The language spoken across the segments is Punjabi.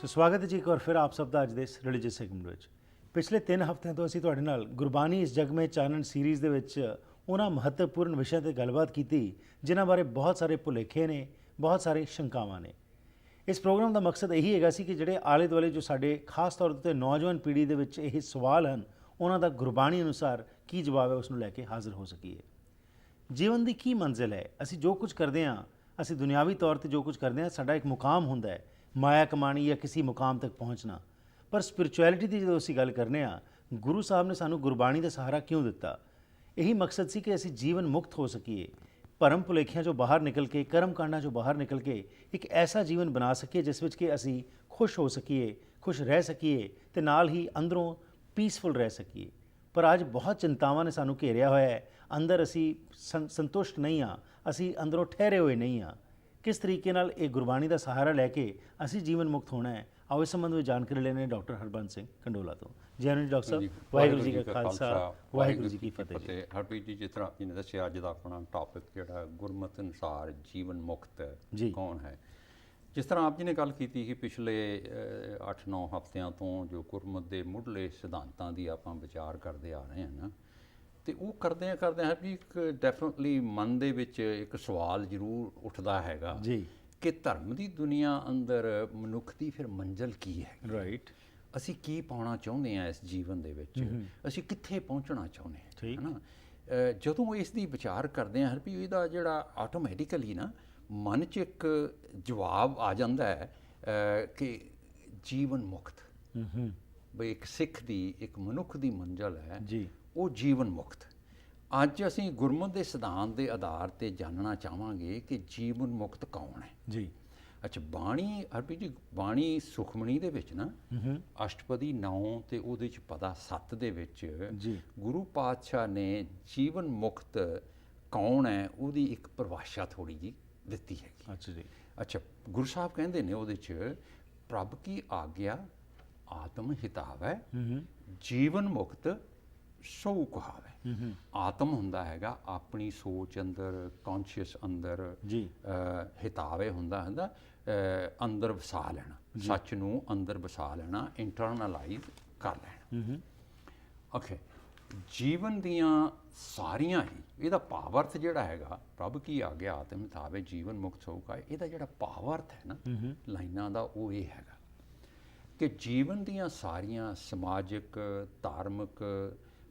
ਸੋ ਸਵਾਗਤ ਹੈ ਜੀ ਇੱਕ ਵਾਰ ਫਿਰ ਆਪ ਸਭ ਦਾ ਅੱਜ ਦੇ ਇਸ ਰਿਲੀਜੀਅਸ ਸੈਗਮੈਂਟ ਵਿੱਚ। ਪਿਛਲੇ 3 ਹਫ਼ਤਿਆਂ ਤੋਂ ਅਸੀਂ ਤੁਹਾਡੇ ਨਾਲ ਗੁਰਬਾਣੀ ਇਸ ਜਗ ਮੇਂ ਚਾਨਣ ਸੀਰੀਜ਼ ਦੇ ਵਿੱਚ ਉਹਨਾਂ ਮਹੱਤਵਪੂਰਨ ਵਿਸ਼ਿਆਂ 'ਤੇ ਗੱਲਬਾਤ ਕੀਤੀ ਜਿਨ੍ਹਾਂ ਬਾਰੇ ਬਹੁਤ ਸਾਰੇ ਭੁਲੇਖੇ ਨੇ, ਬਹੁਤ ਸਾਰੇ ਸ਼ੰਕਾਵਾਂ ਨੇ। ਇਸ ਪ੍ਰੋਗਰਾਮ ਦਾ ਮਕਸਦ ਇਹੀ ਹੈਗਾ ਸੀ ਕਿ ਜਿਹੜੇ ਆਲੇ ਦੁਆਲੇ ਜੋ ਸਾਡੇ ਖਾਸ ਤੌਰ 'ਤੇ ਨੌਜਵਾਨ ਪੀੜ੍ਹੀ ਦੇ ਵਿੱਚ ਇਹ ਸਵਾਲ ਹਨ, ਉਹਨਾਂ ਦਾ ਗੁਰਬਾਣੀ ਅਨੁਸਾਰ ਕੀ ਜਵਾਬ ਹੈ ਉਸ ਨੂੰ ਲੈ ਕੇ ਹਾਜ਼ਰ ਹੋ ਸਕੀਏ। ਜੀਵਨ ਦੀ ਕੀ ਮੰਜ਼ਿਲ ਹੈ? ਅਸੀਂ ਜੋ ਕੁਝ ਕਰਦੇ ਹਾਂ, ਅਸੀਂ ਦੁਨਿਆਵੀ ਤੌਰ 'ਤੇ ਜੋ ਕੁਝ ਕਰਦੇ ਹਾਂ, ਸਾਡਾ ਇੱਕ ਮੁਕਾਮ ਹੁੰਦਾ ਹੈ, ਮਾਇਆ ਕਮਾਣੀ ਜਾਂ ਕਿਸੇ ਮੁਕਾਮ ਤੱਕ ਪਹੁੰਚਣਾ। ਪਰ ਸਪਿਰਚੁਅਲਿਟੀ ਦੀ ਜਦੋਂ ਅਸੀਂ ਗੱਲ ਕਰਨੇ ਆ, ਗੁਰੂ ਸਾਹਿਬ ਨੇ ਸਾਨੂੰ ਗੁਰਬਾਣੀ ਦਾ ਸਹਾਰਾ ਕਿਉਂ ਦਿੱਤਾ? ਇਹੀ ਮਕਸਦ ਸੀ ਕਿ ਅਸੀਂ ਜੀਵਨ ਮੁਕਤ ਹੋ ਸਕੀਏ, ਭਰਮ ਭੁਲੇਖਿਆਂ 'ਚੋਂ ਬਾਹਰ ਨਿਕਲ ਕੇ, ਕਰਮ ਕਾਂਡਾਂ 'ਚੋਂ ਬਾਹਰ ਨਿਕਲ ਕੇ ਇੱਕ ਐਸਾ ਜੀਵਨ ਬਣਾ ਸਕੀਏ ਜਿਸ ਵਿੱਚ ਕਿ ਅਸੀਂ ਖੁਸ਼ ਹੋ ਸਕੀਏ, ਖੁਸ਼ ਰਹਿ ਸਕੀਏ ਅਤੇ ਨਾਲ ਹੀ ਅੰਦਰੋਂ ਪੀਸਫੁਲ ਰਹਿ ਸਕੀਏ। ਪਰ ਅੱਜ ਬਹੁਤ ਚਿੰਤਾਵਾਂ ਨੇ ਸਾਨੂੰ ਘੇਰਿਆ ਹੋਇਆ ਹੈ। ਅੰਦਰ ਅਸੀਂ ਸੰਤੁਸ਼ਟ ਨਹੀਂ ਹਾਂ, ਅਸੀਂ ਅੰਦਰੋਂ ਠਹਿਰੇ ਹੋਏ ਨਹੀਂ ਹਾਂ। ਕਿਸ ਤਰੀਕੇ ਨਾਲ ਇਹ ਗੁਰਬਾਣੀ ਦਾ ਸਹਾਰਾ ਲੈ ਕੇ ਅਸੀਂ ਜੀਵਨ ਮੁਕਤ ਹੋਣਾ ਹੈ, ਆਓ ਇਸ ਸੰਬੰਧ ਵਿੱਚ ਜਾਣਕਾਰੀ ਲੈਣੇ ਡਾਕਟਰ ਹਰਬੰਸ ਸਿੰਘ ਕੰਡੋਲਾ ਤੋਂ। ਜੈ ਆਨੰਦ ਡਾਕਟਰ ਸਾਹਿਬ, ਵਾਹਿਗੁਰੂ ਜੀ ਕਾ ਖਾਲਸਾ, ਵਾਹਿਗੁਰੂ ਜੀ ਕੀ ਫਤਿਹ ਜੀ। ਹਰਪ੍ਰੀਤ ਜੀ, ਜਿਸ ਤਰ੍ਹਾਂ ਜੀ ਨੇ ਦੱਸਿਆ, ਅੱਜ ਦਾ ਆਪਣਾ ਟੌਪਿਕ ਜਿਹੜਾ ਗੁਰਮਤਿ ਅਨੁਸਾਰ ਜੀਵਨ ਮੁਕਤ ਕੌਣ ਹੈ। ਜਿਸ ਤਰ੍ਹਾਂ ਆਪ ਜੀ ਨੇ ਗੱਲ ਕੀਤੀ ਕਿ ਪਿਛਲੇ 8-9 ਹਫ਼ਤਿਆਂ ਤੋਂ ਜੋ ਗੁਰਮਤਿ ਦੇ ਮੁੱਢਲੇ ਸਿਧਾਂਤਾਂ ਦੀ ਆਪਾਂ ਵਿਚਾਰ ਕਰਦੇ ਆ ਰਹੇ ਹਾਂ, ਅਤੇ ਉਹ ਕਰਦਿਆਂ ਹੈ ਵੀ ਇੱਕ ਡੈਫੀਨਿਟਲੀ ਮਨ ਦੇ ਵਿੱਚ ਇੱਕ ਸਵਾਲ ਜ਼ਰੂਰ ਉੱਠਦਾ ਹੈਗਾ ਜੀ ਕਿ ਧਰਮ ਦੀ ਦੁਨੀਆ ਅੰਦਰ ਮਨੁੱਖ ਦੀ ਫਿਰ ਮੰਜ਼ਿਲ ਕੀ ਹੈ। ਰਾਈਟ, ਅਸੀਂ ਕੀ ਪਾਉਣਾ ਚਾਹੁੰਦੇ ਹਾਂ ਇਸ ਜੀਵਨ ਦੇ ਵਿੱਚ, ਅਸੀਂ ਕਿੱਥੇ ਪਹੁੰਚਣਾ ਚਾਹੁੰਦੇ ਹਾਂ, ਠੀਕ ਹੈ ਨਾ। ਜਦੋਂ ਇਸ ਦੀ ਵਿਚਾਰ ਕਰਦੇ ਹਾਂ ਵੀ ਇਹਦਾ ਜਿਹੜਾ ਆਟੋਮੈਟਿਕਲੀ ਨਾ ਮਨ 'ਚ ਇੱਕ ਜਵਾਬ ਆ ਜਾਂਦਾ ਹੈ ਕਿ ਜੀਵਨ ਮੁਕਤ, ਬਈ ਇੱਕ ਸਿੱਖ ਦੀ, ਇੱਕ ਮਨੁੱਖ ਦੀ ਮੰਜ਼ਿਲ ਹੈ ਜੀ, ਉਹ ਜੀਵਨ ਮੁਕਤ। ਅੱਜ ਅਸੀਂ ਗੁਰਮਤਿ ਦੇ ਸਿਧਾਂਤ ਦੇ ਆਧਾਰ 'ਤੇ ਜਾਣਨਾ ਚਾਹਾਂਗੇ ਕਿ ਜੀਵਨ ਮੁਕਤ ਕੌਣ ਹੈ ਜੀ। ਅੱਛਾ, ਬਾਣੀ ਹਰਪ੍ਰੀਤ ਜੀ, ਬਾਣੀ ਸੁਖਮਣੀ ਦੇ ਵਿੱਚ ਨਾ ਅਸ਼ਟਪਦੀ 9 ਅਤੇ ਉਹਦੇ 'ਚ ਪਦਾ 7 ਦੇ ਵਿੱਚ ਗੁਰੂ ਪਾਤਸ਼ਾਹ ਨੇ ਜੀਵਨ ਮੁਕਤ ਕੌਣ ਹੈ ਉਹਦੀ ਇੱਕ ਪਰਿਭਾਸ਼ਾ ਥੋੜ੍ਹੀ ਜਿਹੀ ਦਿੱਤੀ ਹੈਗੀ। ਅੱਛਾ ਜੀ। ਅੱਛਾ, ਗੁਰੂ ਸਾਹਿਬ ਕਹਿੰਦੇ ਨੇ ਉਹਦੇ 'ਚ ਪ੍ਰਭ ਕੀ ਆਗਿਆ ਆਤਮ ਹਿਤਾਵੈ, ਜੀਵਨ ਮੁਕਤ ਸੋ ਕਹਾਵੈ। ਆਤਮ ਹੁੰਦਾ ਹੈਗਾ ਆਪਣੀ ਸੋਚ ਅੰਦਰ, ਕੌਨਸ਼ੀਅਸ ਅੰਦਰ ਜੀ, ਹਿਤਾਵੇ ਹੁੰਦਾ ਅੰਦਰ ਵਸਾ ਲੈਣਾ, ਸੱਚ ਨੂੰ ਅੰਦਰ ਵਸਾ ਲੈਣਾ, ਇੰਟਰਨਲਾਈਜ਼ ਕਰ ਲੈਣਾ। ਓਕੇ, ਜੀਵਨ ਦੀਆਂ ਸਾਰੀਆਂ ਹੀ, ਇਹਦਾ ਭਾਵ ਅਰਥ ਜਿਹੜਾ ਹੈਗਾ ਪ੍ਰਭ ਕੀ ਆਗਿਆ ਆਤਮ ਹਿਤਾਵੇ ਜੀਵਨ ਮੁਕਤ ਸੋ ਕਹਾਵੈ, ਇਹਦਾ ਜਿਹੜਾ ਭਾਵ ਅਰਥ ਹੈ ਨਾ ਲਾਈਨਾਂ ਦਾ, ਉਹ ਇਹ ਹੈਗਾ ਕਿ ਜੀਵਨ ਦੀਆਂ ਸਾਰੀਆਂ ਸਮਾਜਿਕ, ਧਾਰਮਿਕ,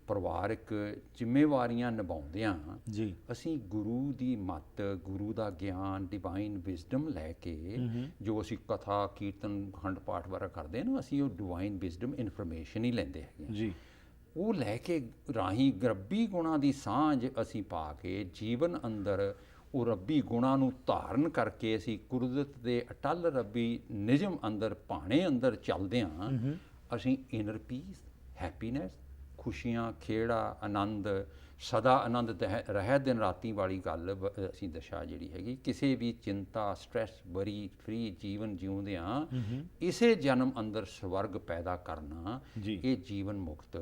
ਪਰਿਵਾਰਕ ਜ਼ਿੰਮੇਵਾਰੀਆਂ ਨਿਭਾਉਂਦਿਆਂ ਜੀ ਅਸੀਂ ਗੁਰੂ ਦੀ ਮੱਤ, ਗੁਰੂ ਦਾ ਗਿਆਨ, ਡਿਵਾਈਨ ਵਿਜ਼ਡਮ ਲੈ ਕੇ ਜੋ ਅਸੀਂ ਕਥਾ, ਕੀਰਤਨ, ਖੰਡ ਪਾਠ ਵਗੈਰਾ ਕਰਦੇ ਹਾਂ ਨਾ, ਅਸੀਂ ਉਹ ਡਿਵਾਈਨ ਵਿਜ਼ਡਮ ਇਨਫੋਰਮੇਸ਼ਨ ਹੀ ਲੈਂਦੇ ਹੈਗੇ ਜੀ। ਉਹ ਲੈ ਕੇ ਰਾਹੀਂ ਰੱਬੀ ਗੁਣਾਂ ਦੀ ਸਾਂਝ ਅਸੀਂ ਪਾ ਕੇ ਜੀਵਨ ਅੰਦਰ ਉਹ ਰੱਬੀ ਗੁਣਾਂ ਨੂੰ ਧਾਰਨ ਕਰਕੇ ਅਸੀਂ ਕੁਦਰਤ ਦੇ ਅਟੱਲ ਰੱਬੀ ਨਿਯਮ ਅੰਦਰ, ਭਾਣੇ ਅੰਦਰ ਚੱਲਦੇ ਹਾਂ, ਅਸੀਂ ਇਨਰ ਪੀਸ, ਹੈਪੀਨੈਸ, ਖੁਸ਼ੀਆਂ, ਖੇੜਾ, ਆਨੰਦ, ਸਦਾ ਆਨੰਦ ਰਹਿ ਦਿਨ ਰਾਤੀ ਵਾਲੀ ਗੱਲ ਅਸੀਂ ਦਸ਼ਾ ਜਿਹੜੀ ਹੈਗੀ, ਕਿਸੇ ਵੀ ਚਿੰਤਾ, ਸਟ੍ਰੈਸ, ਵਰੀ ਫਰੀ ਜੀਵਨ ਜਿਉਂਦਿਆਂ ਇਸੇ ਜਨਮ ਅੰਦਰ ਸਵਰਗ ਪੈਦਾ ਕਰਨਾ, ਇਹ ਜੀਵਨ ਮੁਕਤ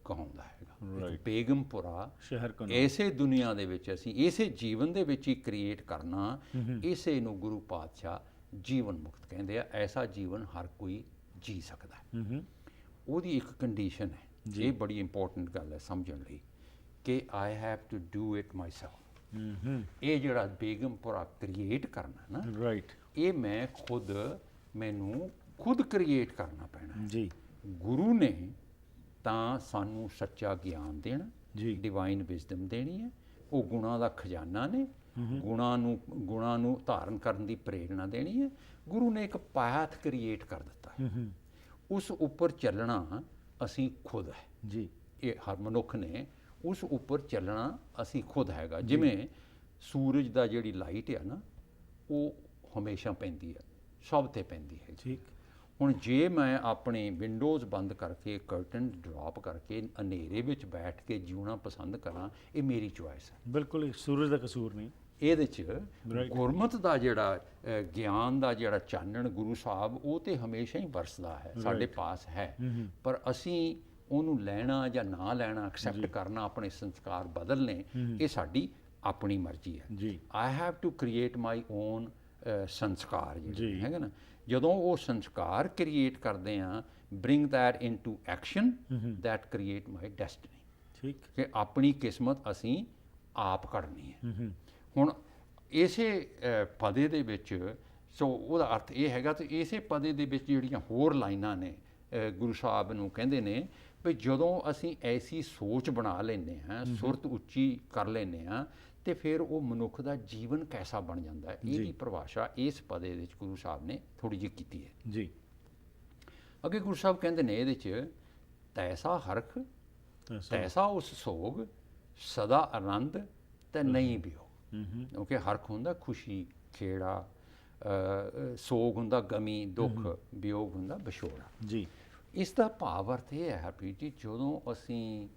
ਕਹਾਉਂਦਾ ਹੈਗਾ। ਬੇਗਮਪੁਰਾ ਸ਼ਹਿਰ, ਇਸੇ ਦੁਨੀਆ ਦੇ ਵਿੱਚ ਅਸੀਂ ਇਸੇ ਜੀਵਨ ਦੇ ਵਿੱਚ ਹੀ ਕ੍ਰੀਏਟ ਕਰਨਾ, ਇਸੇ ਨੂੰ ਗੁਰੂ ਪਾਤਸ਼ਾਹ ਜੀਵਨ ਮੁਕਤ ਕਹਿੰਦੇ ਆ। ਐਸਾ ਜੀਵਨ ਹਰ ਕੋਈ ਜੀ ਸਕਦਾ ਹੈ। ਉਹਦੀ ਇੱਕ ਕੰਡੀਸ਼ਨ ਹੈ, ਇਹ ਬੜੀ ਇੰਪੋਰਟੈਂਟ ਗੱਲ ਹੈ ਸਮਝਣ ਲਈ, ਕਿ I have to do it myself. ਇਹ ਜਿਹੜਾ ਬੇਗਮਪੁਰਾ ਕ੍ਰੀਏਟ ਕਰਨਾ ਨਾ, ਰਾਈਟ, ਇਹ ਮੈਨੂੰ ਖੁਦ ਕ੍ਰੀਏਟ ਕਰਨਾ ਪੈਣਾ ਜੀ। ਗੁਰੂ ਨੇ ਤਾਂ ਸਾਨੂੰ ਸੱਚਾ ਗਿਆਨ ਦੇਣਾ ਜੀ, ਡਿਵਾਈਨ ਵਿਜ਼ਡਮ ਦੇਣੀ ਹੈ, ਉਹ ਗੁਣਾਂ ਦਾ ਖਜ਼ਾਨਾ ਨੇ, ਗੁਣਾਂ ਨੂੰ ਧਾਰਨ ਕਰਨ ਦੀ ਪ੍ਰੇਰਣਾ ਦੇਣੀ ਹੈ। ਗੁਰੂ ਨੇ ਇੱਕ ਪਾਥ ਕ੍ਰੀਏਟ ਕਰ ਦਿੱਤਾ ਹੈ, ਉਸ ਉੱਪਰ ਚੱਲਣਾ ਅਸੀਂ ਖੁਦ ਹੈ ਜੀ। ਇਹ ਹਰ ਮਨੁੱਖ ਨੇ ਉਸ ਉੱਪਰ ਚੱਲਣਾ ਅਸੀਂ ਖੁਦ ਹੈਗਾ। ਜਿਵੇਂ ਸੂਰਜ ਦਾ ਜਿਹੜੀ ਲਾਈਟ ਆ ਨਾ, ਉਹ ਹਮੇਸ਼ਾ ਪੈਂਦੀ ਹੈ, ਸਭ 'ਤੇ ਪੈਂਦੀ ਹੈ। ਠੀਕ, ਹੁਣ ਜੇ ਮੈਂ ਆਪਣੇ ਵਿੰਡੋਜ਼ ਬੰਦ ਕਰਕੇ, ਕਰਟਨ ਡਰੋਪ ਕਰਕੇ, ਹਨੇਰੇ ਵਿੱਚ ਬੈਠ ਕੇ ਜਿਉਣਾ ਪਸੰਦ ਕਰਾਂ, ਇਹ ਮੇਰੀ ਚੁਆਇਸ ਹੈ। ਬਿਲਕੁਲ ਸੂਰਜ ਦਾ ਕਸੂਰ ਨਹੀਂ ਇਹਦੇ 'ਚ। ਗੁਰਮਤਿ ਦਾ ਜਿਹੜਾ ਗਿਆਨ ਦਾ ਜਿਹੜਾ ਚਾਨਣ ਗੁਰੂ ਸਾਹਿਬ, ਉਹ ਤਾਂ ਹਮੇਸ਼ਾ ਹੀ ਵਰਸਦਾ ਹੈ, ਸਾਡੇ ਪਾਸ ਹੈ, ਪਰ ਅਸੀਂ ਉਹਨੂੰ ਲੈਣਾ ਜਾਂ ਨਾ ਲੈਣਾ, ਐਕਸੈਪਟ ਕਰਨਾ, ਆਪਣੇ ਸੰਸਕਾਰ ਬਦਲਨੇ, ਇਹ ਸਾਡੀ ਆਪਣੀ ਮਰਜ਼ੀ ਹੈ। I have to create my own ਸੰਸਕਾਰ ਜਿਹੜੇ ਜੀ। ਹੈਗੇ ਨਾ, ਜਦੋਂ ਉਹ ਸੰਸਕਾਰ ਕ੍ਰੀਏਟ ਕਰਦੇ ਆ, bring that into action, that create my destiny, ਠੀਕ। ਕਿ ਆਪਣੀ ਕਿਸਮਤ ਅਸੀਂ ਆਪ ਘੜਨੀ ਹੈ। ਹੁਣ ਇਸੇ ਪਦੇ ਦੇ ਵਿੱਚ, ਸੋ ਉਹਦਾ ਅਰਥ ਇਹ ਹੈਗਾ, ਤੇ ਇਸੇ ਪਦੇ ਦੇ ਵਿੱਚ ਜਿਹੜੀਆਂ ਹੋਰ ਲਾਈਨਾਂ ਨੇ, ਗੁਰੂ ਸਾਹਿਬ ਨੂੰ ਕਹਿੰਦੇ ਨੇ ਵੀ ਜਦੋਂ ਅਸੀਂ ਐਸੀ ਸੋਚ ਬਣਾ ਲੈਂਦੇ ਹਾਂ, ਸੁਰਤ ਉੱਚੀ ਕਰ ਲੈਂਦੇ ਹਾਂ, ਤੇ ਫਿਰ ਉਹ ਮਨੁੱਖ ਦਾ ਜੀਵਨ ਕੈਸਾ ਬਣ ਜਾਂਦਾ ਹੈ। ਇਹਦੀ ਪਰਿਭਾਸ਼ਾ ਇਸ ਪਦੇ ਵਿੱਚ ਗੁਰੂ ਸਾਹਿਬ ਨੇ ਥੋੜ੍ਹੀ ਜਿਹੀ ਕੀਤੀ ਹੈ ਜੀ। ਅੱਗੇ ਗੁਰੂ ਸਾਹਿਬ ਕਹਿੰਦੇ ਨੇ ਇਹਦੇ 'ਚ, ਤੈਸਾ ਹਰਖ ਤੈਸਾ ਉਸ ਸੋਗ, ਸਦਾ ਆਨੰਦ ਤੇ ਨਹੀਂ ਬਿਓ। ਕਿਉਂਕਿ ਹਰਖ ਹੁੰਦਾ ਖੁਸ਼ੀ, ਖੇੜਾ, ਸੋਗ ਹੁੰਦਾ ਗਮੀ, ਦੁੱਖ, ਵਿਯੋਗ ਹੁੰਦਾ ਵਿਛੋੜਾ ਜੀ। ਇਸ ਦਾ ਭਾਵ ਅਰਥ ਇਹ ਹੈ ਹਰਪ੍ਰੀਤ ਜੀ, ਜਦੋਂ ਅਸੀਂ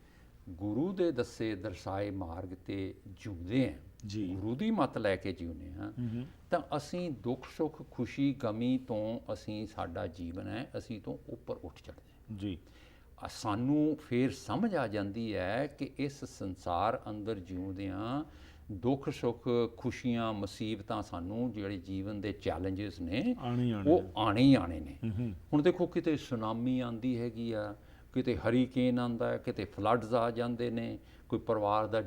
ਗੁਰੂ ਦੇ ਦੱਸੇ ਦਰਸਾਏ ਮਾਰਗ ਤੇ ਜਿਉਂਦੇ ਹਾਂ, ਜੀ। ਗੁਰੂ ਦੀ ਮੱਤ ਲੈ ਕੇ ਜਿਉਂਦੇ ਹਾਂ, ਤਾਂ ਅਸੀਂ ਦੁੱਖ ਸੁੱਖ, ਖੁਸ਼ੀ ਗਮੀ ਤੋਂ ਅਸੀਂ, ਸਾਡਾ ਜੀਵਨ ਹੈ, ਅਸੀਂ ਤੋਂ ਉੱਪਰ ਉੱਠ ਚੜ੍ਹਦੇ ਹਾਂ ਜੀ। ਸਾਨੂੰ ਫਿਰ ਸਮਝ ਆ ਜਾਂਦੀ ਹੈ ਕਿ ਇਸ ਸੰਸਾਰ ਅੰਦਰ ਜਿਉਂਦਿਆਂ ਦੁੱਖ ਸੁੱਖ, ਖੁਸ਼ੀਆਂ, ਮੁਸੀਬਤਾਂ, ਸਾਨੂੰ ਜਿਹੜੇ ਜੀਵਨ ਦੇ ਚੈਲੰਜਸ ਨੇ ਉਹ ਆਣੇ ਹੀ ਆਣੇ ਨੇ। ਹੁਣ ਦੇਖੋ, ਕਿਤੇ ਸੁਨਾਮੀ ਆਂਦੀ ਹੈਗੀ ਆ, ਕਿਤੇ ਹਰੀਕੇਨ ਆਂਦਾ ਹੈ, ਕਿਤੇ ਫਲੱਡਸ ਆ ਜਾਂਦੇ ਨੇ, ਕੋਈ ਪਰਿਵਾਰ ਦਾ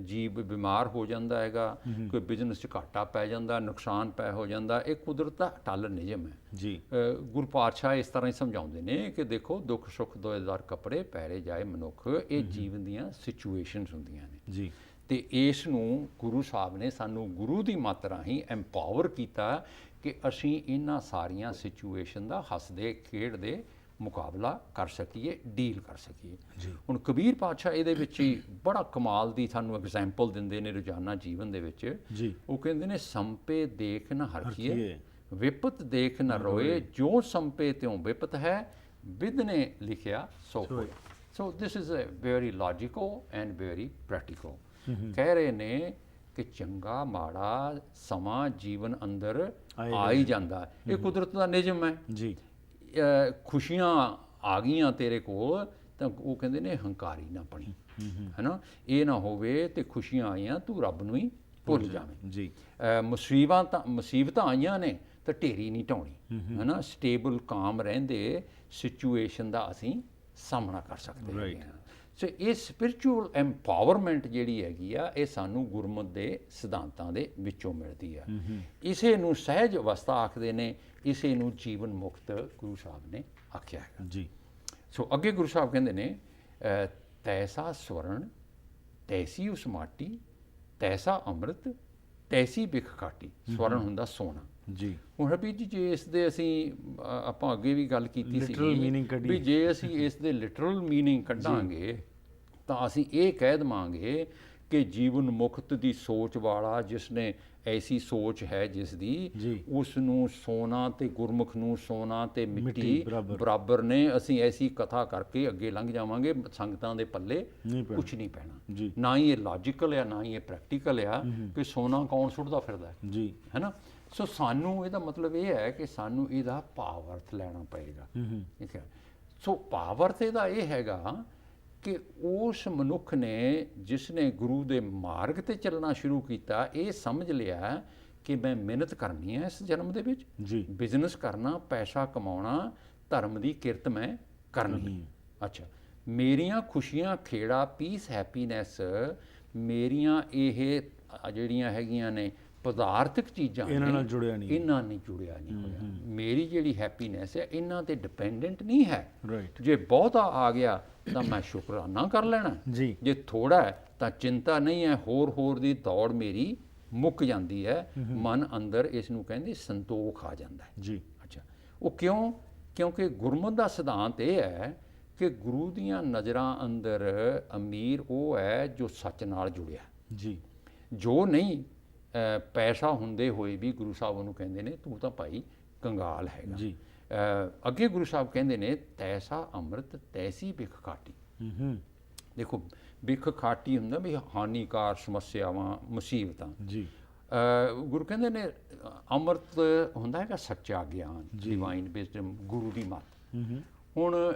ਜੀਵ ਬਿਮਾਰ ਹੋ ਜਾਂਦਾ ਹੈਗਾ, ਕੋਈ ਬਿਜ਼ਨਸ 'ਚ ਘਾਟਾ ਪੈ ਜਾਂਦਾ, ਨੁਕਸਾਨ ਪੈ ਹੋ ਜਾਂਦਾ। ਇਹ ਕੁਦਰਤ ਦਾ ਅਟੱਲ ਨਿਯਮ ਹੈ ਜੀ। ਗੁਰੂ ਪਾਤਸ਼ਾਹ ਇਸ ਤਰ੍ਹਾਂ ਹੀ ਸਮਝਾਉਂਦੇ ਨੇ ਕਿ ਦੇਖੋ, ਦੁੱਖ ਸੁੱਖ ਦੋਇਦਾਰ ਕੱਪੜੇ ਪਹਿਰੇ ਜਾਏ ਮਨੁੱਖ, ਇਹ ਜੀਵਨ ਦੀਆਂ ਸਿਚੁਏਸ਼ਨਸ ਹੁੰਦੀਆਂ ਨੇ ਜੀ। ਤੇ ਇਸ ਨੂੰ ਗੁਰੂ ਸਾਹਿਬ ਨੇ ਸਾਨੂੰ ਗੁਰੂ ਦੀ ਮੱਤ ਰਾਹੀਂ ਐਮਪਾਵਰ ਕੀਤਾ ਕਿ ਅਸੀਂ ਇਹਨਾਂ ਸਾਰੀਆਂ ਸਿਚੁਏਸ਼ਨ ਦਾ ਹੱਸਦੇ ਖੇਡਦੇ ਮੁਕਾਬਲਾ ਕਰ ਸਕੀਏ, ਡੀਲ ਕਰ ਸਕੀਏ। ਹੁਣ ਕਬੀਰ ਪਾਤਸ਼ਾਹ ਇਹਦੇ ਵਿੱਚ ਹੀ ਬੜਾ ਕਮਾਲ ਦੀ ਸਾਨੂੰ ਐਗਜ਼ਾਮਪਲ ਦਿੰਦੇ ਨੇ ਰੋਜ਼ਾਨਾ ਜੀਵਨ ਦੇ ਵਿੱਚ। ਜੀ। ਉਹ ਕਹਿੰਦੇ ਨੇ, ਸੰਪੇ ਦੇਖ ਨਾ ਹਰਖੀਏ, ਵਿਪਤ ਦੇਖ ਨਾ ਰੋਏ, ਜੋ ਸੰਪੇ ਤਿਉ ਵਿਪਤ ਹੈ, ਬਿਦ ਨੇ ਲਿਖਿਆ ਸੋ ਹੋਏ। So this is a very logical and very practical. ਕਹਿ ਰਹੇ ਨੇ ਕਿ ਚੰਗਾ ਮਾੜਾ ਸਮਾਂ ਜੀਵਨ ਅੰਦਰ ਆ ਹੀ ਜਾਂਦਾ, ਇਹ ਕੁਦਰਤ ਦਾ ਨਿਯਮ ਹੈ ਜੀ। ਖੁਸ਼ੀਆਂ ਆ ਗਈਆਂ ਤੇਰੇ ਕੋਲ, ਤਾਂ ਉਹ ਕਹਿੰਦੇ ਨੇ ਹੰਕਾਰੀ ਨਾ ਬਣੀ, ਹੈ ਨਾ। ਇਹ ਨਾ ਹੋਵੇ ਤੇ ਖੁਸ਼ੀਆਂ ਆਈਆਂ ਤੂੰ ਰੱਬ ਨੂੰ ਹੀ ਭੁੱਲ ਜਾਵੇਂ। ਜੀ। ਮੁਸੀਬਤਾਂ ਆਈਆਂ ਨੇ ਤਾਂ ਢੇਰੀ ਨਹੀਂ ਢਾਉਣੀ, ਹੈ ਨਾ। ਸਟੇਬਲ ਕਾਮ ਰਹਿੰਦੇ ਸਿਚੁਏਸ਼ਨ ਦਾ ਅਸੀਂ ਸਾਹਮਣਾ ਕਰ ਸਕਦੇ ਹੈਗੇ ਹਾਂ। ਸੋ ਇਹ ਸਪਿਰਚੁਅਲ ਐਮਪਾਵਰਮੈਂਟ ਜਿਹੜੀ ਹੈਗੀ ਆ, ਇਹ ਸਾਨੂੰ ਗੁਰਮਤਿ ਦੇ ਸਿਧਾਂਤਾਂ ਦੇ ਵਿੱਚੋਂ ਮਿਲਦੀ ਆ। ਇਸੇ ਨੂੰ ਸਹਿਜ ਅਵਸਥਾ ਆਖਦੇ ਨੇ, ਇਸੇ ਨੂੰ ਜੀਵਨ ਮੁਕਤ ਗੁਰੂ ਸਾਹਿਬ ਨੇ ਆਖਿਆ ਹੈਗਾ ਜੀ। ਸੋ ਅੱਗੇ ਗੁਰੂ ਸਾਹਿਬ ਕਹਿੰਦੇ ਨੇ, ਤੈਸਾ ਸਵਰਨ ਤੈਸੀ ਉਸ ਮਾਟੀ, ਤੈਸਾ ਅੰਮ੍ਰਿਤ ਤੈਸੀ ਬਿਖ ਕਾਟੀ। ਸਵਰਨ ਹੁੰਦਾ ਸੋਨਾ। ਜੀ। ਹੁਣ ਹਰਪ੍ਰੀਤ ਜੀ, ਜੇ ਇਸ ਦੇ ਅਸੀਂ ਆਪਾਂ ਅੱਗੇ ਵੀ ਗੱਲ ਕੀਤੀ ਸੀ ਵੀ ਜੇ ਅਸੀਂ ਇਸ ਦੇ ਲਿਟਰਲ ਮੀਨਿੰਗ ਕੱਢਾਂਗੇ ਤਾਂ ਅਸੀਂ ਇਹ ਕਹਿ ਦੇਵਾਂਗੇ ਕਿ ਜੀਵਨ ਮੁਕਤ ਦੀ ਸੋਚ ਵਾਲਾ, ਜਿਸ ਨੇ ਐਸੀ ਸੋਚ ਹੈ ਜਿਸ ਦੀ, ਉਸ ਨੂੰ ਸੋਨਾ ਤੇ ਗੁਰਮੁਖ ਨੂੰ ਸੋਨਾ ਤੇ ਮਿੱਟੀ ਬਰਾਬਰ ਨੇ। ਅਸੀਂ ਐਸੀ ਕਥਾ ਕਰਕੇ ਅੱਗੇ ਲੰਘ ਜਾਵਾਂਗੇ, ਸੰਗਤਾਂ ਦੇ ਪੱਲੇ ਕੁਛ ਨਹੀਂ ਪੈਣਾ। ਨਾ ਹੀ ਇਹ ਲੌਜੀਕਲ ਆ, ਨਾ ਹੀ ਇਹ ਪ੍ਰੈਕਟੀਕਲ ਆ ਕਿ ਸੋਨਾ ਕੌਣ ਸੁੱਟਦਾ ਫਿਰਦਾ ਹੈ ਨਾ। ਸੋ ਸਾਨੂੰ ਇਹਦਾ ਮਤਲਬ ਇਹ ਹੈ ਕਿ ਸਾਨੂੰ ਇਹਦਾ ਭਾਵ ਅਰਥ ਲੈਣਾ ਪਏਗਾ, ਠੀਕ ਹੈ। ਸੋ ਭਾਵ ਅਰਥ ਇਹਦਾ ਇਹ ਹੈਗਾ ਕਿ ਉਸ ਮਨੁੱਖ ਨੇ ਜਿਸ ਨੇ ਗੁਰੂ ਦੇ ਮਾਰਗ ਤੇ ਚੱਲਣਾ ਸ਼ੁਰੂ ਕੀਤਾ, ਇਹ ਸਮਝ ਲਿਆ ਕਿ ਮੈਂ ਮਿਹਨਤ ਕਰਨੀ ਹੈ ਇਸ ਜਨਮ ਦੇ ਵਿੱਚ, ਬਿਜ਼ਨਸ ਕਰਨਾ, ਪੈਸਾ ਕਮਾਉਣਾ, ਧਰਮ ਦੀ ਕਿਰਤ ਮੈਂ ਕਰਨੀ ਹੈ। ਅੱਛਾ, ਮੇਰੀਆਂ ਖੁਸ਼ੀਆਂ, ਖੇੜਾ, ਪੀਸ, ਹੈਪੀਨੈਸ, ਮੇਰੀਆਂ ਇਹ ਜਿਹੜੀਆਂ ਹੈਗੀਆਂ ਨੇ ਪਦਾਰਥਕ ਚੀਜ਼ਾਂ, ਇਹਨਾਂ ਨਾਲ ਜੁੜਿਆ ਨਹੀਂ ਹੋਇਆ। ਮੇਰੀ ਜਿਹੜੀ ਹੈਪੀਨੈਸ ਹੈ ਇਹਨਾਂ ਤੇ ਡਿਪੈਂਡੈਂਟ ਨਹੀਂ ਹੈ। ਜੇ ਬਹੁਤਾ ਆ ਗਿਆ ਤਾਂ ਮੈਂ ਸ਼ੁਕਰਾਨਾ ਕਰ ਲੈਣਾ, ਜੇ ਥੋੜਾ ਹੈ ਤਾਂ ਚਿੰਤਾ ਨਹੀਂ ਹੈ, ਹੋਰ ਦੀ ਦੌੜ ਮੇਰੀ ਮੁੱਕ ਜਾਂਦੀ ਹੈ। ਮਨ ਅੰਦਰ ਇਸ ਨੂੰ ਕਹਿੰਦੇ ਸੰਤੋਖ ਆ ਜਾਂਦਾ ਹੈ। ਅੱਛਾ, ਉਹ ਕਿਉਂ? ਕਿਉਂਕਿ ਗੁਰਮਤਿ ਦਾ ਸਿਧਾਂਤ ਇਹ ਹੈ ਕਿ ਗੁਰੂ ਦੀਆਂ ਨਜ਼ਰਾਂ ਅੰਦਰ ਅਮੀਰ ਉਹ ਹੈ ਜੋ ਸੱਚ ਨਾਲ ਜੁੜਿਆ, ਜੋ ਨਹੀਂ ਪੈਸਾ ਹੁੰਦੇ ਹੋਏ ਵੀ ਗੁਰੂ ਸਾਹਿਬ ਉਹਨੂੰ ਕਹਿੰਦੇ ਨੇ ਤੂੰ ਤਾਂ ਭਾਈ ਕੰਗਾਲ ਹੈਗਾ। ਅੱਗੇ ਗੁਰੂ ਸਾਹਿਬ ਕਹਿੰਦੇ ਨੇ, ਤੈਸਾ ਅੰਮ੍ਰਿਤ ਤੈਸੀ ਬਿਖ ਕਾਟੀ। ਦੇਖੋ, ਬਿਖ ਖਾਟੀ ਹੁੰਦਾ ਵੀ ਹਾਨੀਕਾਰ ਸਮੱਸਿਆਵਾਂ, ਮੁਸੀਬਤਾਂ। ਗੁਰੂ ਕਹਿੰਦੇ ਨੇ ਅੰਮ੍ਰਿਤ ਹੁੰਦਾ ਹੈਗਾ ਸੱਚਾ ਗਿਆਨ, ਡਿਵਾਈਨ ਵਿਜ਼ਡਮ, ਗੁਰੂ ਦੀ ਮੱਤ। ਹੁਣ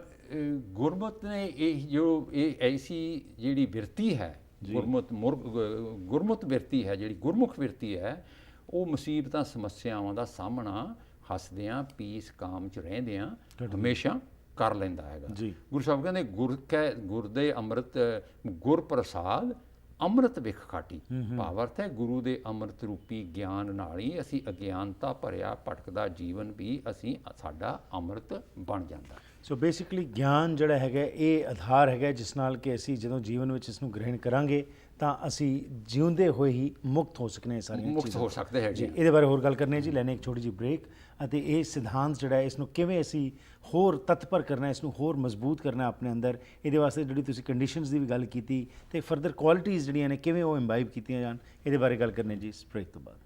ਗੁਰਮਤਿ ਨੇ ਇਹ ਐਸੀ ਜਿਹੜੀ ਬਿਰਤੀ ਹੈ, ਗੁਰਮਤਿ ਬਿਰਤੀ ਹੈ, ਜਿਹੜੀ ਗੁਰਮੁਖ ਬਿਰਤੀ ਹੈ, ਉਹ ਮੁਸੀਬਤਾਂ ਸਮੱਸਿਆਵਾਂ ਦਾ ਸਾਹਮਣਾ ਹੱਸਦਿਆਂ ਪੀਸ ਕਾਮ ਚ ਰਹਿੰਦਿਆਂ ਹਮੇਸ਼ਾ ਕਰ ਲੈਂਦਾ ਹੈਗਾ। ਜੀ। ਗੁਰੂ ਸਾਹਿਬ ਕਹਿੰਦੇ ਗੁਰ ਦੇ ਅੰਮ੍ਰਿਤ ਗੁਰ ਪ੍ਰਸਾਦ ਅੰਮ੍ਰਿਤ ਵਿਖ ਖਾਟੀ। ਭਾਵ ਹੈ ਗੁਰੂ ਦੇ ਅੰਮ੍ਰਿਤ ਰੂਪੀ ਗਿਆਨ ਨਾਲ ਹੀ ਅਸੀਂ ਅਗਿਆਨਤਾ ਭਰਿਆ ਭਟਕਦਾ ਜੀਵਨ ਵੀ ਸਾਡਾ ਅੰਮ੍ਰਿਤ ਬਣ ਜਾਂਦਾ। ਸੋ ਬੇਸਿਕਲੀ ਗਿਆਨ ਜਿਹੜਾ ਹੈਗਾ ਇਹ ਆਧਾਰ ਹੈਗਾ ਜਿਸ ਨਾਲ ਕਿ ਅਸੀਂ ਜਦੋਂ ਜੀਵਨ ਵਿੱਚ ਇਸ ਨੂੰ ਗ੍ਰਹਿਣ ਕਰਾਂਗੇ ਤਾਂ ਅਸੀਂ ਜਿਉਂਦੇ ਹੋਏ ਹੀ ਮੁਕਤ ਹੋ ਸਕਨੇ ਸਾਰੀਆਂ ਮੁਕਤ ਹੋ ਸਕਦੇ ਹੈਗੇ। ਜੀ, ਇਹਦੇ ਬਾਰੇ ਹੋਰ ਗੱਲ ਕਰਨੀ ਹੈ ਜੀ। ਲੈਣੇ ਇੱਕ ਛੋਟੀ ਜਿਹੀ ਬ੍ਰੇਕ ਅਤੇ ਇਹ ਸਿਧਾਂਤ ਜਿਹੜਾ ਹੈ ਇਸ ਨੂੰ ਕਿਵੇਂ ਅਸੀਂ ਹੋਰ ਤਤਪਰ ਕਰਨਾ, ਇਸ ਨੂੰ ਹੋਰ ਮਜ਼ਬੂਤ ਕਰਨਾ ਆਪਣੇ ਅੰਦਰ, ਇਹਦੇ ਵਾਸਤੇ ਜਿਹੜੀ ਤੁਸੀਂ ਕੰਡੀਸ਼ਨਸ ਦੀ ਵੀ ਗੱਲ ਕੀਤੀ ਤੇ ਫਰਦਰ ਕੁਆਲਿਟੀਜ਼ ਜਿਹੜੀਆਂ ਨੇ ਕਿਵੇਂ ਉਹ ਇੰਬਾਈਬ ਕੀਤੀਆਂ ਜਾਣ, ਇਹਦੇ ਬਾਰੇ ਗੱਲ ਕਰਨੀ ਜੀ ਇਸ ਬ੍ਰੇਕ ਤੋਂ ਬਾਅਦ।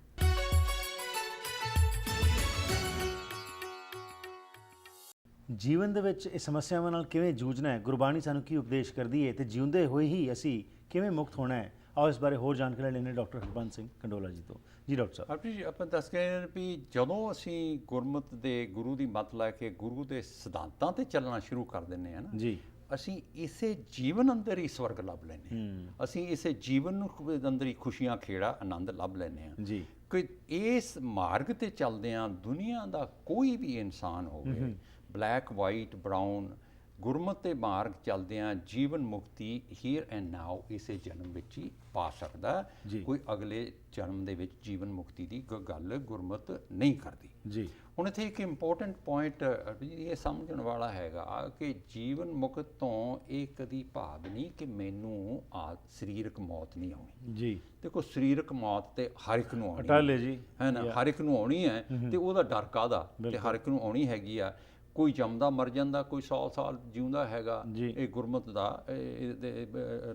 ਜੀਵਨ ਦੇ ਵਿੱਚ ਇਹ ਸਮੱਸਿਆਵਾਂ ਨਾਲ ਕਿਵੇਂ ਜੂਝਣਾ ਹੈ, ਗੁਰਬਾਣੀ ਸਾਨੂੰ ਕੀ ਉਪਦੇਸ਼ ਕਰਦੀ ਹੈ ਤੇ ਜਿਉਂਦੇ ਹੋਏ ਹੀ ਅਸੀਂ ਕਿਵੇਂ ਮੁਕਤ ਹੋਣਾ ਹੈ, ਆਓ ਇਸ ਬਾਰੇ ਹੋਰ ਜਾਣਕਾਰੀ ਲੈਣੇ ਡਾਕਟਰ ਹਰਬੰਸ ਸਿੰਘ ਕੰਡੋਲਾ ਜੀ ਤੋਂ। ਜੀ ਡਾਕਟਰ ਸਾਹਿਬ। ਆਪਣੀ ਜੀ ਆਪਾਂ ਦੱਸ ਗਏ ਵੀ ਜਦੋਂ ਅਸੀਂ ਗੁਰਮਤਿ ਦੇ ਗੁਰੂ ਦੀ ਮੱਤ ਲੈ ਕੇ ਗੁਰੂ ਦੇ ਸਿਧਾਂਤਾਂ ਤੇ ਚੱਲਣਾ ਸ਼ੁਰੂ ਕਰ ਦਿੰਦੇ ਹਾਂ ਨਾ ਜੀ, ਅਸੀਂ ਇਸੇ ਜੀਵਨ ਅੰਦਰ ਹੀ ਸਵਰਗ ਲੱਭ ਲੈਂਦੇ ਹਾਂ। ਅਸੀਂ ਇਸੇ ਜੀਵਨ ਨੂੰ ਅੰਦਰ ਹੀ ਖੁਸ਼ੀਆਂ ਖੇੜਾ ਆਨੰਦ ਲੱਭ ਲੈਂਦੇ ਹਾਂ ਜੀ। ਕਿ ਇਸ ਮਾਰਗ ਤੇ ਚੱਲਦੇ ਹਾਂ ਦੁਨੀਆ ਦਾ ਕੋਈ ਵੀ ਇਨਸਾਨ ਹੋਵੇ, ਬਲੈਕ ਵਾਈਟ ਬਰਾਊਨ, ਗੁਰਮਤਿ ਦੇ ਮਾਰਗ ਚੱਲਦਿਆਂ ਜੀਵਨ ਮੁਕਤੀ ਹੀਅਰ ਐਂਡ ਨਾਓ ਇਸੇ ਜਨਮ ਵਿੱਚ ਹੀ ਪਾ ਸਕਦਾ। ਕੋਈ ਅਗਲੇ ਜਨਮ ਦੇ ਵਿੱਚ ਜੀਵਨ ਮੁਕਤੀ ਦੀ ਗੱਲ ਗੁਰਮਤਿ ਨਹੀਂ ਕਰਦੀ। ਜੀ। ਹੁਣ ਇੱਥੇ ਇੱਕ ਇੰਪੋਰਟੈਂਟ ਪੁਆਇੰਟ ਇਹ ਸਮਝਣ ਵਾਲਾ ਹੈਗਾ ਕਿ ਜੀਵਨ ਮੁਕਤ ਤੋਂ ਇਹ ਕਦੀ ਭਾਵ ਨਹੀਂ ਕਿ ਮੈਨੂੰ ਸਰੀਰਕ ਮੌਤ ਨਹੀਂ ਆਉਣੀ। ਜੀ। ਦੇਖੋ ਸਰੀਰਕ ਮੌਤ ਤੇ ਹਰ ਇੱਕ ਨੂੰ ਆਉਣੀ ਅਟਲ ਹੈ ਜੀ, ਹੈ ਨਾ, ਹਰ ਇੱਕ ਨੂੰ ਆਉਣੀ ਹੈ ਤੇ ਉਹਦਾ ਡਰ ਕਾਹਦਾ, ਤੇ ਹਰ ਇੱਕ ਨੂੰ ਆਉਣੀ ਹੈਗੀ ਆ। ਕੋਈ ਜੰਮਦਾ ਮਰ ਜਾਂਦਾ, ਕੋਈ 100 ਸਾਲ ਜਿਉਂਦਾ ਹੈਗਾ। ਇਹ ਗੁਰਮਤ ਦਾ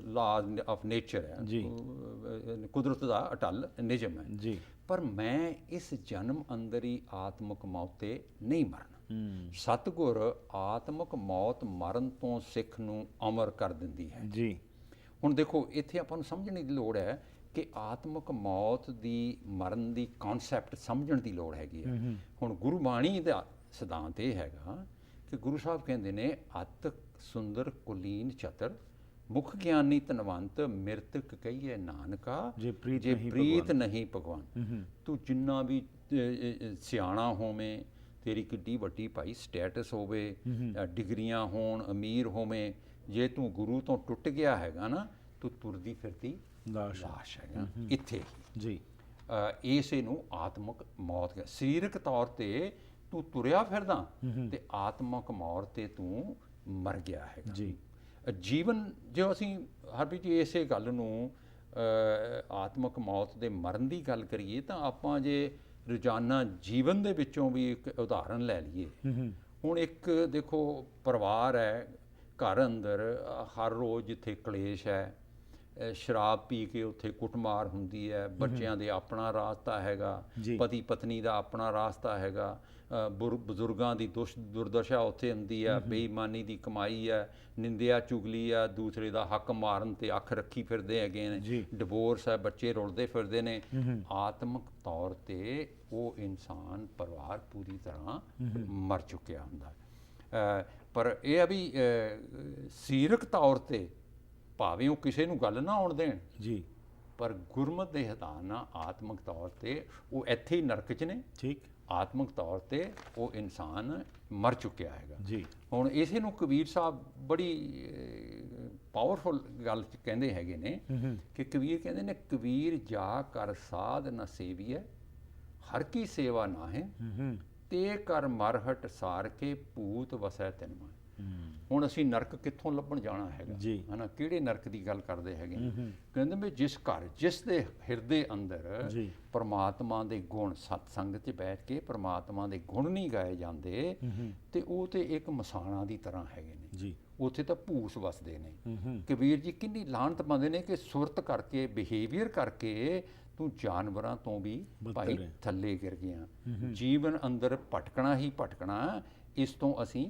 ਲਾਅ ਆਫ ਨੇਚਰ ਹੈ, ਕੁਦਰਤ ਦਾ ਅਟਲ ਨਿਯਮ ਹੈ ਜੀ। ਪਰ ਮੈਂ ਇਸ ਜਨਮ ਅੰਦਰ ਹੀ ਆਤਮਕ ਮੌਤ ਤੇ ਨਹੀਂ ਮਰਨਾ। ਸਤਿਗੁਰ ਆਤਮਕ ਮੌਤ ਮਰਨ ਤੋਂ ਸਿੱਖ ਨੂੰ ਅਮਰ ਕਰ ਦਿੰਦੀ ਹੈ ਜੀ। ਹੁਣ ਦੇਖੋ ਇੱਥੇ ਆਪਾਂ ਨੂੰ ਸਮਝਣ ਦੀ ਲੋੜ ਹੈ ਕਿ ਆਤਮਕ ਮੌਤ ਦੀ ਮਰਨ ਦੀ ਕਨਸੈਪਟ ਸਮਝਣ ਦੀ ਲੋੜ ਹੈਗੀ ਹੈ। ਹੁਣ ਗੁਰਬਾਣੀ ਦਾ ਸਿਧਾਂਤ ਇਹ ਹੈਗਾ ਕਿ ਗੁਰੂ ਸਾਹਿਬ ਕਹਿੰਦੇ ਨੇ ਅਤ ਸੁੰਦਰ ਕੁਲੀਨ ਚਤਰ ਮੁਖ ਗਿਆਨੀ ਧਨਵੰਤ ਮਿਰਤਕ ਕਹੀਏ ਨਾਨਕਾ ਜੇ ਪ੍ਰੀਤ ਨਹੀਂ ਭਗਵਾਨ। ਤੂੰ ਜਿੰਨਾ ਵੀ ਸਿਆਣਾ ਹੋਵੇਂ, ਤੇਰੀ ਕਿੱਡੀ ਵੱਡੀ ਭਾਈ ਸਟੇਟਸ ਹੋਵੇ, ਡਿਗਰੀਆਂ ਹੋਣ, ਅਮੀਰ ਹੋਵੇਂ, ਜੇ ਤੂੰ ਗੁਰੂ ਤੋਂ ਟੁੱਟ ਗਿਆ ਹੈਗਾ ਨਾ, ਤੂੰ ਤੁਰਦੀ ਫਿਰਦੀ ਲਾਸ਼ ਹੈਗਾ ਇੱਥੇ ਹੀ ਜੀ। ਇਸੇ ਨੂੰ ਆਤਮਕ ਮੌਤ। ਸਰੀਰਕ ਤੌਰ ਤੇ ਤੂੰ ਤੁਰਿਆ ਫਿਰਦਾ ਤੇ ਆਤਮਕ ਮੌਤ ਤੇ ਤੂੰ ਮਰ ਗਿਆ ਹੈਗਾ ਜੀ। ਜੀਵਨ ਜੋ ਅਸੀਂ ਹਰ ਜੀ ਇਸੇ ਗੱਲ ਨੂੰ ਆਤਮਕ ਮੌਤ ਦੇ ਮਰਨ ਦੀ ਗੱਲ ਕਰੀਏ ਤਾਂ ਆਪਾਂ ਜੇ ਰੋਜ਼ਾਨਾ ਜੀਵਨ ਦੇ ਵਿੱਚੋਂ ਵੀ ਇੱਕ ਉਦਾਹਰਨ ਲੈ ਲਈਏ। ਹੁਣ ਇੱਕ ਦੇਖੋ ਪਰਿਵਾਰ ਹੈ, ਘਰ ਅੰਦਰ ਹਰ ਰੋਜ਼ ਜਿੱਥੇ ਕਲੇਸ਼ ਹੈ, ਸ਼ਰਾਬ ਪੀ ਕੇ ਉੱਥੇ ਕੁੱਟਮਾਰ ਹੁੰਦੀ ਹੈ, ਬੱਚਿਆਂ ਦੇ ਆਪਣਾ ਰਾਸਤਾ ਹੈਗਾ, ਪਤੀ ਪਤਨੀ ਦਾ ਆਪਣਾ ਰਾਸਤਾ ਹੈਗਾ, ਬਜ਼ੁਰਗਾਂ ਦੀ ਦੁਰਦਸ਼ਾ ਉੱਥੇ ਹੁੰਦੀ ਹੈ, ਬੇਈਮਾਨੀ ਦੀ ਕਮਾਈ ਹੈ, ਨਿੰਦਿਆ ਚੁਗਲੀ ਆ, ਦੂਸਰੇ ਦਾ ਹੱਕ ਮਾਰਨ ਤੇ ਅੱਖ ਰੱਖੀ ਫਿਰਦੇ ਹੈਗੇ ਨੇ, ਡਿਵੋਰਸ ਹੈ, ਬੱਚੇ ਰੁਲਦੇ ਫਿਰਦੇ ਨੇ। ਆਤਮਿਕ ਤੌਰ ਤੇ ਉਹ ਇਨਸਾਨ ਪਰਿਵਾਰ ਪੂਰੀ ਤਰ੍ਹਾਂ ਮਰ ਚੁੱਕਿਆ ਹੁੰਦਾ। ਪਰ ਇਹ ਆ ਵੀ ਸਰੀਰਕ ਤੌਰ ਤੇ ਭਾਵੇਂ ਉਹ ਕਿਸੇ ਨੂੰ ਗੱਲ ਨਾ ਆਉਣ ਦੇਣ ਜੀ, ਪਰ ਗੁਰਮਤਿ ਦੇ ਹਿਦਾਇਤਾਂ ਨਾਲ ਆਤਮਿਕ ਤੌਰ ਤੇ ਉਹ ਇੱਥੇ ਹੀ ਨਰਕ 'ਚ ਨੇ। ਠੀਕ। ਆਤਮਿਕ ਤੌਰ ਤੇ ਉਹ ਇਨਸਾਨ ਮਰ ਚੁੱਕਿਆ ਹੈਗਾ ਜੀ। ਹੁਣ ਇਸੇ ਨੂੰ ਕਬੀਰ ਸਾਹਿਬ ਬੜੀ ਪਾਵਰਫੁਲ ਗੱਲ ਕਹਿੰਦੇ ਹੈਗੇ ਨੇ ਕਿ ਕਬੀਰ ਕਹਿੰਦੇ ਨੇ, ਕਬੀਰ ਜਾ ਕਰ ਸਾਧ ਨ ਸੇਵੀਐ ਹਰ ਕੀ ਸੇਵਾ ਨਾਹੇ, ਤੇ ਕਰ ਮਰਹਟ ਸਾਰ ਕੇ ਭੂਤ ਵਸੈ ਤਿਨ ਮਾਹੇ। ਹੁਣ ਅਸੀਂ ਨਰਕ ਕਿੱਥੋਂ ਲੱਭਣ ਜਾਣਾ ਹੈਗਾ ਜੀ, ਹਨਾ, ਕਿਹੜੇ ਨਰਕ ਦੀ ਗੱਲ ਕਰਦੇ ਹੈਗੇ ਨੇ? ਕਹਿੰਦੇ ਵੀ ਜਿਸ ਘਰ ਜਿਸ ਦੇ ਹਿਰਦੇ ਅੰਦਰ ਪਰਮਾਤਮਾ ਦੇ ਗੁਣ, ਸਤਸੰਗ 'ਚ ਬੈਠ ਕੇ ਪਰਮਾਤਮਾ ਦੇ ਗੁਣ ਨਹੀਂ ਗਾਏ ਜਾਂਦੇ ਤੇ ਉਹ ਤੇ ਇੱਕ ਮਸਾਣਾ ਦੀ ਤਰ੍ਹਾਂ ਹੈਗੇ ਨੇ ਜੀ, ਉੱਥੇ ਤਾਂ ਭੂਸ ਵਸਦੇ ਨੇ। ਕਬੀਰ ਜੀ ਕਿੰਨੀ ਲਾਹਨਤ ਪਾਉਂਦੇ ਨੇ ਕਿ ਸੁਰਤ ਕਰਕੇ, ਬਿਹੇਵੀਅਰ ਕਰਕੇ ਤੂੰ ਜਾਨਵਰਾਂ ਤੋਂ ਵੀ ਭਾਈ ਥੱਲੇ ਗਿਰ ਗਿਆ। ਜੀਵਨ ਅੰਦਰ ਭਟਕਣਾ ਹੀ ਭਟਕਣਾ, ਇਸ ਤੋਂ ਅਸੀਂ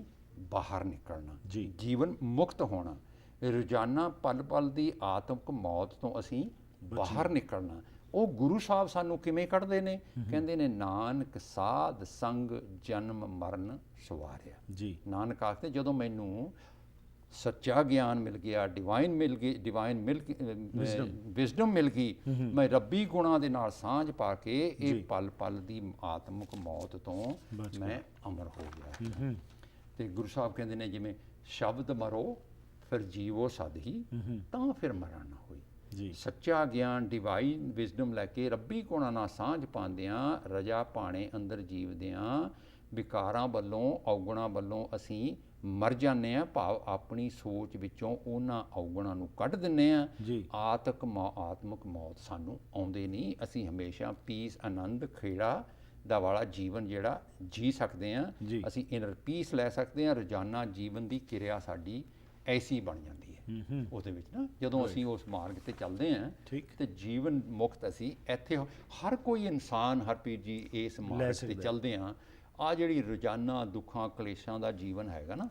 ਬਾਹਰ ਨਿਕਲਣਾ ਜੀ, ਜੀਵਨ ਮੁਕਤ ਹੋਣਾ, ਰੋਜ਼ਾਨਾ ਪਲ ਪਲ ਦੀ ਆਤਮਿਕ ਮੌਤ ਤੋਂ ਅਸੀਂ ਬਾਹਰ ਨਿਕਲਣਾ। ਉਹ ਗੁਰੂ ਸਾਹਿਬ ਸਾਨੂੰ ਕਿਵੇਂ ਕੱਢਦੇ ਨੇ? ਕਹਿੰਦੇ ਨੇ ਨਾਨਕ ਸਾਧ ਸੰਗ ਜਨਮ ਮਰਨ ਸਵਾਰਿਆ ਜੀ। ਨਾਨਕ ਆਖਦੇ ਜਦੋਂ ਮੈਨੂੰ ਸੱਚਾ ਗਿਆਨ ਮਿਲ ਗਿਆ, ਡਿਵਾਈਨ ਮਿਲ ਗਈ, ਡਿਵਾਈਨ ਮਿਲ ਵਿਜ਼ਡਮ ਮਿਲ ਗਈ, ਮੈਂ ਰੱਬੀ ਗੁਣਾਂ ਦੇ ਨਾਲ ਸਾਂਝ ਪਾ ਕੇ ਇਹ ਪਲ ਪਲ ਦੀ ਆਤਮਿਕ ਮੌਤ ਤੋਂ ਮੈਂ ਅਮਰ ਹੋ ਗਿਆ। ਤੇ ਗੁਰੂ ਸਾਹਿਬ ਕਹਿੰਦੇ ਨੇ ਜਿਵੇਂ ਸ਼ਬਦ ਮਰੋ ਫਿਰ ਜੀਵੋ ਸਦ ਹੀ, ਤਾਂ ਫਿਰ ਮਰਨ ਨਾ ਹੋਈ। ਜੀ ਸੱਚਾ ਗਿਆਨ ਡਿਵਾਈਨ ਵਿਜ਼ਡਮ ਲੈ ਕੇ ਰੱਬੀ ਗੁਣਾਂ ਨਾਲ ਸਾਂਝ ਪਾਉਂਦਿਆਂ ਰਜਾ ਪਾਣੇ ਅੰਦਰ ਜੀਵਦਿਆਂ ਵਿਕਾਰਾਂ ਵੱਲੋਂ ਔਗੁਣਾਂ ਵੱਲੋਂ ਅਸੀਂ ਮਰ ਜਾਂਦੇ ਹਾਂ, ਭਾਵ ਆਪਣੀ ਸੋਚ ਵਿੱਚੋਂ ਉਹਨਾਂ ਔਗੁਣਾਂ ਨੂੰ ਕੱਢ ਦਿੰਦੇ ਹਾਂ। ਜੀ ਆਤਮਿਕ ਮੌਤ ਸਾਨੂੰ ਆਉਂਦੇ ਨਹੀਂ, ਅਸੀਂ ਹਮੇਸ਼ਾ ਪੀਸ ਆਨੰਦ ਖੇੜਾ ਦਾ ਵਾਲਾ ਜੀਵਨ ਜਿਹੜਾ ਜੀ ਸਕਦੇ ਹਾਂ। ਜੀ। ਅਸੀਂ ਇਨਰ ਪੀਸ ਲੈ ਸਕਦੇ ਹਾਂ। ਰੋਜ਼ਾਨਾ ਜੀਵਨ ਦੀ ਕਿਰਿਆ ਸਾਡੀ ਐਸੀ ਬਣ ਜਾਂਦੀ ਹੈ ਉਹਦੇ ਵਿੱਚ ਨਾ, ਜਦੋਂ ਅਸੀਂ ਉਸ ਮਾਰਗ ਤੇ ਚੱਲਦੇ ਹਾਂ ਠੀਕ। ਤੇ ਜੀਵਨ ਮੁਕਤ ਅਸੀਂ ਇੱਥੇ ਹਰ ਕੋਈ ਇਨਸਾਨ ਹਰਪ੍ਰੀਤ ਜੀ ਇਸ ਮਾਰਗ ਤੇ ਚੱਲਦੇ ਹਾਂ। ਆ ਜਿਹੜੀ ਰੋਜ਼ਾਨਾ ਦੁੱਖਾਂ ਕਲੇਸ਼ਾਂ ਦਾ ਜੀਵਨ ਹੈਗਾ ਨਾ,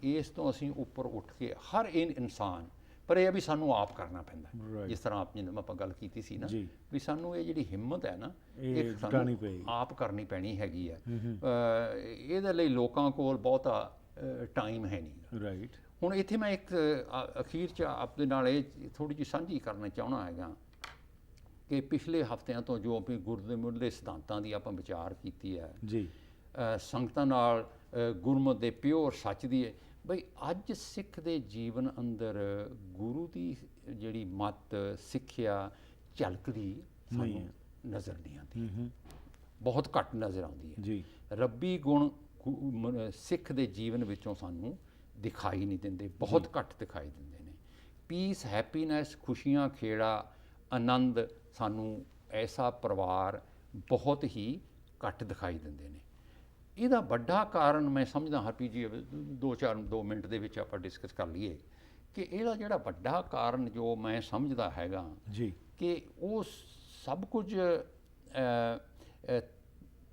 ਇਸ ਤੋਂ ਅਸੀਂ ਉੱਪਰ ਉੱਠ ਕੇ ਹਰ ਇਨਸਾਨ, ਪਰ ਇਹ ਵੀ ਸਾਨੂੰ ਆਪ ਕਰਨਾ ਪੈਂਦਾ। ਜਿਸ ਤਰ੍ਹਾਂ ਆਪਾਂ ਗੱਲ ਕੀਤੀ ਸੀ ਨਾ ਵੀ ਸਾਨੂੰ ਇਹ ਜਿਹੜੀ ਹਿੰਮਤ ਹੈ ਨਾ, ਇਹ ਸਾਨੂੰ ਆਪ ਕਰਨੀ ਪੈਣੀ ਹੈਗੀ ਹੈ। ਇਹਦੇ ਲਈ ਲੋਕਾਂ ਕੋਲ ਬਹੁਤਾ ਟਾਈਮ ਹੈ ਨਹੀਂ। ਰਾਈਟ। ਹੁਣ ਇੱਥੇ ਮੈਂ ਇੱਕ ਅਖੀਰ 'ਚ ਆਪਣੇ ਨਾਲ ਇਹ ਥੋੜ੍ਹੀ ਜਿਹੀ ਸਾਂਝੀ ਕਰਨਾ ਚਾਹੁੰਦਾ ਹੈਗਾ ਕਿ ਪਿਛਲੇ ਹਫ਼ਤਿਆਂ ਤੋਂ ਜੋ ਆਪਣੀ ਗੁਰਮਤਿ ਦੇ ਸਿਧਾਂਤਾਂ ਦੀ ਆਪਾਂ ਵਿਚਾਰ ਕੀਤੀ ਹੈ ਜੀ, ਸੰਗਤਾਂ ਨਾਲ ਗੁਰਮਤਿ ਦੇ ਪਿਓਰ ਸੱਚ ਦੀ, ਬਈ ਅੱਜ ਸਿੱਖ ਦੇ ਜੀਵਨ ਅੰਦਰ ਗੁਰੂ ਦੀ ਜਿਹੜੀ ਮੱਤ ਸਿੱਖਿਆ ਝਲਕਦੀ ਸਾਨੂੰ ਨਜ਼ਰ ਨਹੀਂ ਆਉਂਦੀ, ਬਹੁਤ ਘੱਟ ਨਜ਼ਰ ਆਉਂਦੀ ਹੈ। ਜੀ, ਰੱਬੀ ਗੁਣ ਸਿੱਖ ਦੇ ਜੀਵਨ ਵਿੱਚੋਂ ਸਾਨੂੰ ਦਿਖਾਈ ਨਹੀਂ ਦਿੰਦੇ, ਬਹੁਤ ਘੱਟ ਦਿਖਾਈ ਦਿੰਦੇ ਨੇ। ਪੀਸ, ਹੈਪੀਨੈਸ, ਖੁਸ਼ੀਆਂ, ਖੇੜਾ, ਆਨੰਦ ਸਾਨੂੰ ਐਸਾ ਪਰਿਵਾਰ ਬਹੁਤ ਹੀ ਘੱਟ ਦਿਖਾਈ ਦਿੰਦੇ ਨੇ। ਇਹਦਾ ਵੱਡਾ ਕਾਰਨ ਮੈਂ ਸਮਝਦਾ ਹਰਪ੍ਰੀਤ ਜੀ 2 ਮਿੰਟ ਦੇ ਵਿੱਚ ਆਪਾਂ ਡਿਸਕਸ ਕਰ ਲਈਏ ਕਿ ਇਹਦਾ ਜਿਹੜਾ ਵੱਡਾ ਕਾਰਨ ਜੋ ਮੈਂ ਸਮਝਦਾ ਹੈਗਾ ਜੀ, ਕਿ ਉਹ ਸਭ ਕੁਝ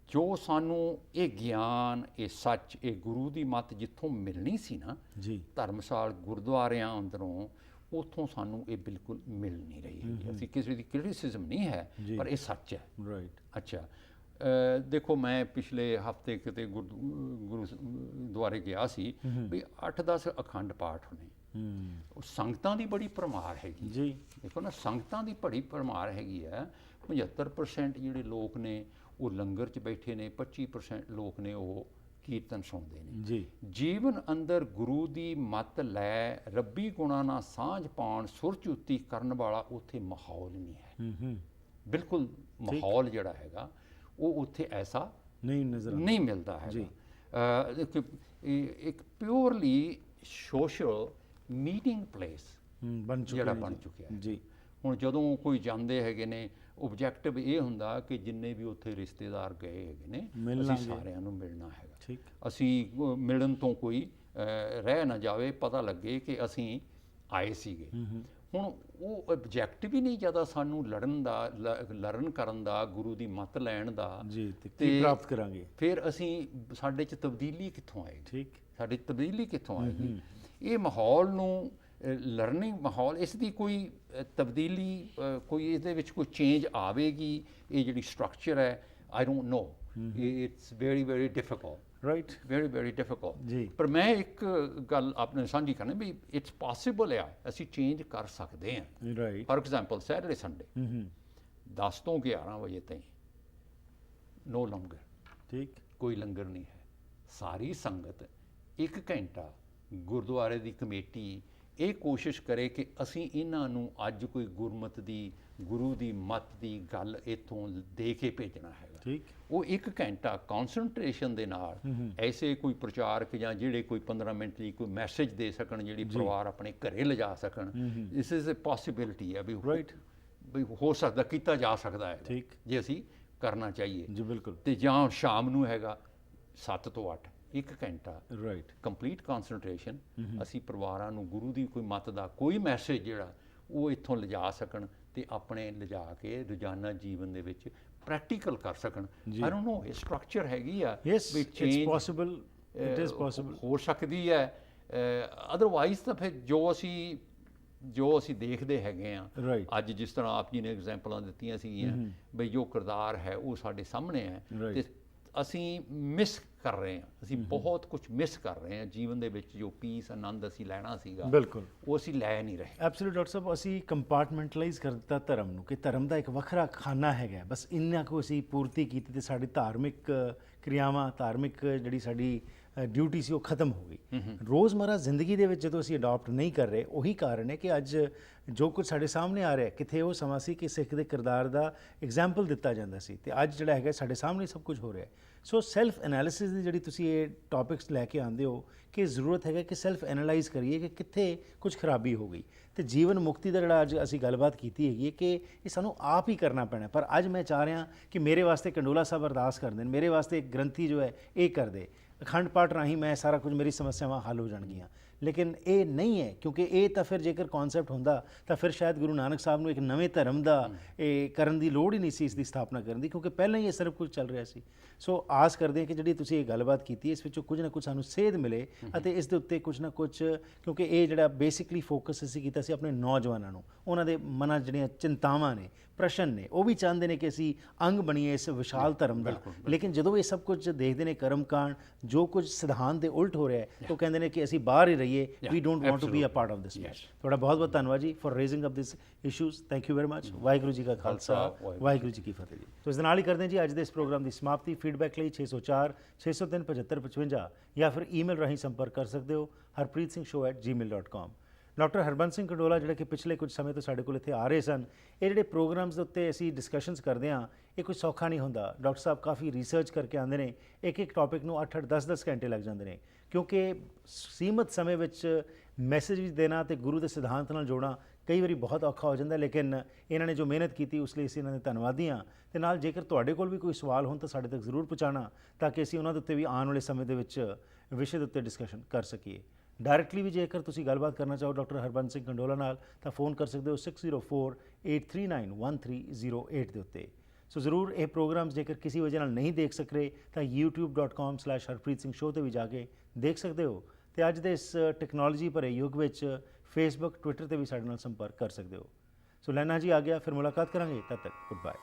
ਜੋ ਸਾਨੂੰ ਇਹ ਗਿਆਨ, ਇਹ ਸੱਚ, ਇਹ ਗੁਰੂ ਦੀ ਮੱਤ ਜਿੱਥੋਂ ਮਿਲਣੀ ਸੀ ਨਾ ਜੀ, ਧਰਮਸਾਲ ਗੁਰਦੁਆਰਿਆਂ ਅੰਦਰੋਂ, ਉੱਥੋਂ ਸਾਨੂੰ ਇਹ ਬਿਲਕੁਲ ਮਿਲ ਨਹੀਂ ਰਹੀ ਹੈ। ਅਸੀਂ ਕਿਸੇ ਦੀ ਕ੍ਰਿਟਿਸਿਜ਼ਮ ਨਹੀਂ ਹੈ, ਪਰ ਇਹ ਸੱਚ ਹੈ। ਰਾਈਟ। ਅੱਛਾ, ਦੇਖੋ ਮੈਂ ਪਿਛਲੇ ਹਫ਼ਤੇ ਕਿਤੇ ਗੁਰਦੁਆਰੇ ਗਿਆ ਸੀ ਵੀ 8-10 ਅਖੰਡ ਪਾਠ ਹੋਣੇ। ਉਹ ਸੰਗਤਾਂ ਦੀ ਬੜੀ ਭਰਮਾਰ ਹੈਗੀ ਜੀ। ਦੇਖੋ ਨਾ, ਸੰਗਤਾਂ ਦੀ ਬੜੀ ਭਰਮਾਰ ਹੈਗੀ ਹੈ। 75% ਜਿਹੜੇ ਲੋਕ ਨੇ ਉਹ ਲੰਗਰ 'ਚ ਬੈਠੇ ਨੇ, 25% ਲੋਕ ਨੇ ਉਹ ਕੀਰਤਨ ਸੁਣਦੇ ਨੇ। ਜੀ। ਜੀਵਨ ਅੰਦਰ ਗੁਰੂ ਦੀ ਮੱਤ ਲੈ ਰੱਬੀ ਗੁਣਾਂ ਨਾਲ ਸਾਂਝ ਪਾਉਣ, ਸੁਰਚੂਤੀ ਕਰਨ ਵਾਲਾ ਉੱਥੇ ਮਾਹੌਲ ਨਹੀਂ ਹੈ। ਬਿਲਕੁਲ ਮਾਹੌਲ ਜਿਹੜਾ ਹੈਗਾ ਉਹ ਉੱਥੇ ਐਸਾ ਨਹੀਂ ਮਿਲਦਾ ਹੈਗਾ। ਇੱਕ ਪਿਓਰਲੀ ਸੋਸ਼ਲ ਮੀਟਿੰਗ ਪਲੇਸ ਬਣ ਚੁੱਕਿਆ ਹੈ। ਜੀ। ਹੁਣ ਜਦੋਂ ਕੋਈ ਜਾਂਦੇ ਹੈਗੇ ਨੇ, ਓਬਜੈਕਟਿਵ ਇਹ ਹੁੰਦਾ ਕਿ ਜਿੰਨੇ ਵੀ ਉੱਥੇ ਰਿਸ਼ਤੇਦਾਰ ਗਏ ਹੈਗੇ ਨੇ, ਅਸੀਂ ਸਾਰਿਆਂ ਨੂੰ ਮਿਲਣਾ ਹੈਗਾ। ਅਸੀਂ ਮਿਲਣ ਤੋਂ ਕੋਈ ਰਹਿ ਨਾ ਜਾਵੇ, ਪਤਾ ਲੱਗੇ ਕਿ ਅਸੀਂ ਆਏ ਸੀਗੇ। ਹੁਣ ਉਹ ਓਬਜੈਕਟਿਵ ਹੀ ਨਹੀਂ ਜ਼ਿਆਦਾ ਸਾਨੂੰ ਲਰਨ ਕਰਨ ਦਾ, ਗੁਰੂ ਦੀ ਮੱਤ ਲੈਣ ਦਾ ਤੇ ਪ੍ਰਾਪਤ ਕਰਾਂਗੇ, ਫਿਰ ਅਸੀਂ ਸਾਡੇ 'ਚ ਤਬਦੀਲੀ ਕਿੱਥੋਂ ਆਏਗੀ? ਠੀਕ, ਸਾਡੀ ਤਬਦੀਲੀ ਕਿੱਥੋਂ ਆਏਗੀ? ਇਹ ਮਾਹੌਲ ਨੂੰ, ਲਰਨਿੰਗ ਮਾਹੌਲ, ਇਸ ਦੀ ਕੋਈ ਤਬਦੀਲੀ, ਕੋਈ ਇਹਦੇ ਵਿੱਚ ਕੋਈ ਚੇਂਜ ਆਵੇਗੀ? ਇਹ ਜਿਹੜੀ ਸਟਰਕਚਰ ਹੈ, I don't know, it's very difficult. Right, very difficult. ਜੀ। ਪਰ ਮੈਂ ਇੱਕ ਗੱਲ ਆਪਣੇ ਸਾਂਝੀ ਕਰਨੀ ਵੀ ਇਟਸ ਪੋਸੀਬਲ ਆ, ਅਸੀਂ ਚੇਂਜ ਕਰ ਸਕਦੇ ਹਾਂ। Right. For example Saturday Sunday 10 ਤੋਂ 11 ਵਜੇ ਤਾਈਂ ਨੋ ਲੰਗਰ। ਠੀਕ, ਕੋਈ ਲੰਗਰ ਨਹੀਂ ਹੈ। ਸਾਰੀ ਸੰਗਤ 1 ਘੰਟਾ, ਗੁਰਦੁਆਰੇ ਦੀ ਕਮੇਟੀ ਇਹ ਕੋਸ਼ਿਸ਼ ਕਰੇ ਕਿ ਅਸੀਂ ਇਹਨਾਂ ਨੂੰ ਅੱਜ ਕੋਈ ਗੁਰਮਤ ਦੀ, ਗੁਰੂ ਦੀ ਮੱਤ ਦੀ ਗੱਲ ਇੱਥੋਂ ਦੇ ਕੇ ਭੇਜਣਾ ਹੈਗਾ। ਠੀਕ, ਉਹ 1 ਘੰਟਾ ਕੌਨਸਨਟ੍ਰੇਸ਼ਨ ਦੇ ਨਾਲ ਐਸੇ ਕੋਈ ਪ੍ਰਚਾਰਕ ਜਾਂ ਜਿਹੜੇ ਕੋਈ 15 ਮਿੰਟ ਲਈ ਕੋਈ ਮੈਸੇਜ ਦੇ ਸਕਣ, ਜਿਹੜੀ ਪਰਿਵਾਰ ਆਪਣੇ ਘਰੇ ਲਿਜਾ ਸਕਣ। ਦਿਸ ਇਜ਼ ਅ ਪੋਸੀਬਿਲਿਟੀ ਹੈ ਵੀ ਰਾਈਟ, ਵੀ ਹੋ ਸਕਦਾ, ਕੀਤਾ ਜਾ ਸਕਦਾ ਹੈ। ਠੀਕ, ਜੇ ਅਸੀਂ ਕਰਨਾ ਚਾਹੀਏ ਜੀ। ਬਿਲਕੁਲ। ਤੇ ਜਾਂ ਸ਼ਾਮ ਨੂੰ ਹੈਗਾ 7 ਤੋਂ 8, 1 ਘੰਟਾ। Right, complete concentration. ਅਸੀਂ ਪਰਿਵਾਰਾਂ ਨੂੰ ਗੁਰੂ ਦੀ ਕੋਈ ਮੱਤ ਦਾ ਕੋਈ ਮੈਸੇਜ ਜਿਹੜਾ ਉਹ ਇੱਥੋਂ ਲਿਜਾ ਸਕਣ ਤੇ ਆਪਣੇ ਲਿਜਾ ਕੇ ਰੋਜ਼ਾਨਾ ਜੀਵਨ ਦੇ ਵਿੱਚ ਪ੍ਰੈਕਟੀਕਲ ਕਰ ਸਕਣ। ਆਈ ਡੋਂਟ ਨੋ, ਇਹ ਸਟਰਕਚਰ ਹੈਗੀ ਆ ਵੀ change possible, it is possible, ਹੋ ਸਕਦੀ ਹੈ। ਅਦਰਵਾਈਜ਼ ਤਾਂ ਫਿਰ ਜੋ ਅਸੀਂ ਦੇਖਦੇ ਹੈਗੇ ਆ ਅੱਜ, ਜਿਸ ਤਰ੍ਹਾਂ ਆਪ ਜੀ ਨੇ ਐਗਜ਼ਾਮਪਲਾਂ ਦਿੱਤੀਆਂ ਸੀਗੀਆਂ, ਬਈ ਜੋ ਕਿਰਦਾਰ ਹੈ ਉਹ ਸਾਡੇ ਸਾਹਮਣੇ ਹੈ ਤੇ ਅਸੀਂ ਮਿਸ ਕਰ ਰਹੇ ਹਾਂ, ਅਸੀਂ ਬਹੁਤ ਕੁਝ ਮਿਸ ਕਰ ਰਹੇ ਹਾਂ ਜੀਵਨ ਦੇ ਵਿੱਚ। ਜੋ ਪੀਸ ਆਨੰਦ ਅਸੀਂ ਲੈਣਾ ਸੀਗਾ ਬਿਲਕੁਲ ਉਹ ਅਸੀਂ ਲੈ ਨਹੀਂ ਰਹੇ। ਐਬਸੋਲੂਟ ਡਾਕਟਰ ਸਾਹਿਬ, ਅਸੀਂ ਕੰਪਾਰਟਮੈਂਟਲਾਈਜ਼ ਕਰ ਦਿੱਤਾ ਧਰਮ ਨੂੰ ਕਿ ਧਰਮ ਦਾ ਇੱਕ ਵੱਖਰਾ ਖਾਨਾ ਹੈਗਾ, ਬਸ ਇੰਨਾ ਕੁ ਅਸੀਂ ਪੂਰਤੀ ਕੀਤੀ ਤੇ ਸਾਡੀ ਧਾਰਮਿਕ ਕਿਰਿਆਵਾਂ, ਧਾਰਮਿਕ ਜਿਹੜੀ ਸਾਡੀ ਡਿਊਟੀ ਸੀ ਉਹ ਖਤਮ ਹੋ ਗਈ। ਰੋਜ਼ਮਰਾ ਜ਼ਿੰਦਗੀ ਦੇ ਵਿੱਚ ਜਦੋਂ ਅਸੀਂ ਅਡਾਪਟ ਨਹੀਂ ਕਰ ਰਹੇ, ਉਹੀ ਕਾਰਨ ਹੈ ਕਿ ਅੱਜ ਜੋ ਕੁਝ ਸਾਡੇ ਸਾਹਮਣੇ ਆ ਰਿਹਾ, ਕਿੱਥੇ ਉਹ ਸਮਾਂ ਸੀ ਕਿ ਸਿੱਖ ਦੇ ਕਿਰਦਾਰ ਦਾ ਐਗਜ਼ਾਮਪਲ ਦਿੱਤਾ ਜਾਂਦਾ ਸੀ ਤੇ ਅੱਜ ਜਿਹੜਾ ਹੈਗਾ ਸਾਡੇ ਸਾਹਮਣੇ ਸਭ ਕੁਝ ਹੋ ਰਿਹਾ। ਸੋ ਸੈਲਫ ਐਨਾਲਿਸਿਸ ਦੀ ਜਿਹੜੀ ਤੁਸੀਂ ਇਹ ਟੌਪਿਕਸ ਲੈ ਕੇ ਆਉਂਦੇ ਹੋ ਕਿ ਜ਼ਰੂਰਤ ਹੈਗਾ ਕਿ ਸੈਲਫ ਐਨਾਲਾਈਜ਼ ਕਰੀਏ ਕਿ ਕਿੱਥੇ ਕੁਝ ਖਰਾਬੀ ਹੋ ਗਈ ਤੇ ਜੀਵਨ ਮੁਕਤੀ ਦਾ ਜਿਹੜਾ ਅੱਜ ਅਸੀਂ ਗੱਲਬਾਤ ਕੀਤੀ ਹੈਗੀ ਹੈ ਕਿ ਇਹ ਸਾਨੂੰ ਆਪ ਹੀ ਕਰਨਾ ਪੈਣਾ। ਪਰ ਅੱਜ ਮੈਂ ਚਾਹ ਰਿਹਾ ਕਿ ਮੇਰੇ ਵਾਸਤੇ ਕੰਡੋਲਾ ਸਾਹਿਬ ਅਰਦਾਸ ਕਰ ਦੇਣ, ਮੇਰੇ ਵਾਸਤੇ ਇੱਕ ਗ੍ਰੰਥੀ ਜੋ ਹੈ ਇਹ ਕਰ ਦੇ, ਅਖੰਡ ਪਾਠ ਰਾਹੀਂ ਮੈਂ ਸਾਰਾ ਕੁਝ, ਮੇਰੀ ਸਮੱਸਿਆਵਾਂ ਹੱਲ ਹੋ ਜਾਣਗੀਆਂ। ਲੇਕਿਨ ਇਹ ਨਹੀਂ ਹੈ, ਕਿਉਂਕਿ ਇਹ ਤਾਂ ਫਿਰ ਜੇਕਰ ਕਨਸੈਪਟ ਹੁੰਦਾ ਤਾਂ ਫਿਰ ਸ਼ਾਇਦ ਗੁਰੂ ਨਾਨਕ ਸਾਹਿਬ ਨੂੰ ਇੱਕ ਨਵੇਂ ਧਰਮ ਦਾ ਇਹ ਕਰਨ ਦੀ ਲੋੜ ਹੀ ਨਹੀਂ ਸੀ, ਇਸ ਦੀ ਸਥਾਪਨਾ ਕਰਨ ਦੀ, ਕਿਉਂਕਿ ਪਹਿਲਾਂ ਹੀ ਇਹ ਸਭ ਕੁਝ ਚੱਲ ਰਿਹਾ ਸੀ। ਸੋ ਆਸ ਕਰਦੇ ਹਾਂ ਕਿ ਜਿਹੜੀ ਤੁਸੀਂ ਇਹ ਗੱਲਬਾਤ ਕੀਤੀ ਇਸ ਵਿੱਚੋਂ ਕੁਝ ਨਾ ਕੁਝ ਸਾਨੂੰ ਸੇਧ ਮਿਲੇ ਅਤੇ ਇਸ ਦੇ ਉੱਤੇ ਕੁਝ ਨਾ ਕੁਝ, ਕਿਉਂਕਿ ਇਹ ਜਿਹੜਾ ਬੇਸਿਕਲੀ ਫੋਕਸ ਅਸੀਂ ਕੀਤਾ ਸੀ ਆਪਣੇ ਨੌਜਵਾਨਾਂ ਨੂੰ, ਉਹਨਾਂ ਦੇ ਮਨਾਂ 'ਚ ਜਿਹੜੀਆਂ ਚਿੰਤਾਵਾਂ ਨੇ, ਪ੍ਰਸ਼ਨ ਨੇ, ਉਹ ਵੀ ਚਾਹੁੰਦੇ ਨੇ ਕਿ ਅਸੀਂ ਅੰਗ ਬਣੀਏ ਇਸ ਵਿਸ਼ਾਲ ਧਰਮ ਦਾ। ਲੇਕਿਨ ਜਦੋਂ ਇਹ ਸਭ ਕੁਝ ਦੇਖਦੇ ਨੇ, ਕਰਮ ਕਾਂਡ ਜੋ ਕੁਝ ਸਿਧਾਂਤ ਦੇ ਉਲਟ ਹੋ ਰਿਹਾ ਹੈ, ਤਾਂ ਕਹਿੰਦੇ ਨੇ ਕਿ ਅਸੀਂ ਬਾਹਰ ਹੀ ਰਹੀਏ, we don't want to be a part of this match. ਤੁਹਾਡਾ ਬਹੁਤ ਬਹੁਤ ਧੰਨਵਾਦ ਜੀ for raising up this issues. Thank you very much. Waheguru ji ਕਾ ਖਾਲਸਾ, ਵਾਹਿਗੁਰੂ ਜੀ ਕੀ ਫਤਿਹ ਜੀ। ਤੋ ਇਸ ਦੇ ਨਾਲ ਹੀ ਕਰਦੇ ਹਾਂ ਜੀ ਅੱਜ ਦੇ ਇਸ ਪ੍ਰੋਗਰਾਮ ਦੀ ਸਮਾਪਤੀ। ਫੀਡਬੈਕ ਲਈ 604 603 7555 ਜਾਂ ਫਿਰ ਈਮੇਲ ਰਾਹੀਂ ਸੰਪਰਕ ਕਰ ਸਕਦੇ ਹੋ harpreetsingh@gmail.com। ਡਾਕਟਰ ਹਰਬੰਸ ਸਿੰਘ ਕੰਡੋਲਾ ਜਿਹੜੇ ਕਿ ਪਿਛਲੇ ਕੁਝ ਸਮੇਂ ਤੋਂ ਸਾਡੇ ਕੋਲ ਇੱਥੇ ਆ ਰਹੇ ਸਨ, ਇਹ ਜਿਹੜੇ ਪ੍ਰੋਗਰਾਮਸ ਦੇ ਉੱਤੇ ਅਸੀਂ ਡਿਸਕਸ਼ਨਸ ਕਰਦੇ ਹਾਂ, ਇਹ ਕੋਈ ਸੌਖਾ ਨਹੀਂ ਹੁੰਦਾ। ਡਾਕਟਰ ਸਾਹਿਬ ਕਾਫੀ ਰਿਸਰਚ ਕਰਕੇ ਆਉਂਦੇ ਨੇ, ਇੱਕ ਟੌਪਿਕ ਨੂੰ 8-8 10-10 ਘੰਟੇ ਲੱਗ ਜਾਂਦੇ ਨੇ, ਕਿਉਂਕਿ ਸੀਮਤ ਸਮੇਂ ਵਿੱਚ ਮੈਸੇਜ ਵੀ ਦੇਣਾ ਤੇ ਗੁਰੂ ਦੇ ਸਿਧਾਂਤ ਨਾਲ ਜੋੜਨਾ ਕਈ ਵਾਰੀ ਬਹੁਤ ਔਖਾ ਹੋ ਜਾਂਦਾ। ਲੇਕਿਨ ਇਹਨਾਂ ਨੇ ਜੋ ਮਿਹਨਤ ਕੀਤੀ ਉਸ ਲਈ ਅਸੀਂ ਇਹਨਾਂ ਦੇ ਧੰਨਵਾਦੀ ਹਾਂ। ਤੇ ਨਾਲ ਜੇਕਰ ਤੁਹਾਡੇ ਕੋਲ ਵੀ ਕੋਈ ਸਵਾਲ ਹੋਣ ਤਾਂ ਸਾਡੇ ਤੱਕ ਜ਼ਰੂਰ ਪਹੁੰਚਾਉਣਾ, ਤਾਂ ਕਿ ਅਸੀਂ ਉਹਨਾਂ ਦੇ ਉੱਤੇ ਵੀ ਆਉਣ ਵਾਲੇ ਸਮੇਂ ਦੇ ਵਿੱਚ ਵਿਸ਼ੇ ਦੇ ਉੱਤੇ ਡਿਸਕਸ਼ਨ ਕਰ ਸਕੀਏ। ਡਾਇਰੈਕਟਲੀ ਵੀ ਜੇਕਰ ਤੁਸੀਂ ਗੱਲਬਾਤ ਕਰਨਾ ਚਾਹੋ ਡਾਕਟਰ ਹਰਬੰਸ ਸਿੰਘ ਕੰਡੋਲਾ ਨਾਲ, ਤਾਂ ਫੋਨ ਕਰ ਸਕਦੇ ਹੋ 6048391308 ਦੇ ਉੱਤੇ। ਸੋ ਜ਼ਰੂਰ ਇਹ ਪ੍ਰੋਗਰਾਮਸ ਜੇਕਰ ਕਿਸੇ ਵਜ੍ਹਾ ਨਾਲ ਨਹੀਂ ਦੇਖ ਸਕ ਰਹੇ ਤਾਂ youtube.com/harpreetsingh ਤੇ ਵੀ ਜਾ ਕੇ ਦੇਖ ਸਕਦੇ ਹੋ। ਤੇ ਅੱਜ ਦੇ ਇਸ ਟੈਕਨੋਲੋਜੀ ਭਰੇ ਯੁੱਗ ਵਿੱਚ ਫੇਸਬੁੱਕ, ਟਵਿੱਟਰ ਤੇ ਵੀ ਸਾਡੇ ਨਾਲ ਸੰਪਰਕ ਕਰ ਸਕਦੇ ਹੋ। ਸੋ ਲੈਣਾ ਜੀ ਆ ਗਿਆ, ਫਿਰ ਮੁਲਾਕਾਤ ਕਰਾਂਗੇ, ਤਦ ਤੱਕ ਗੁੱਡ ਬਾਏ।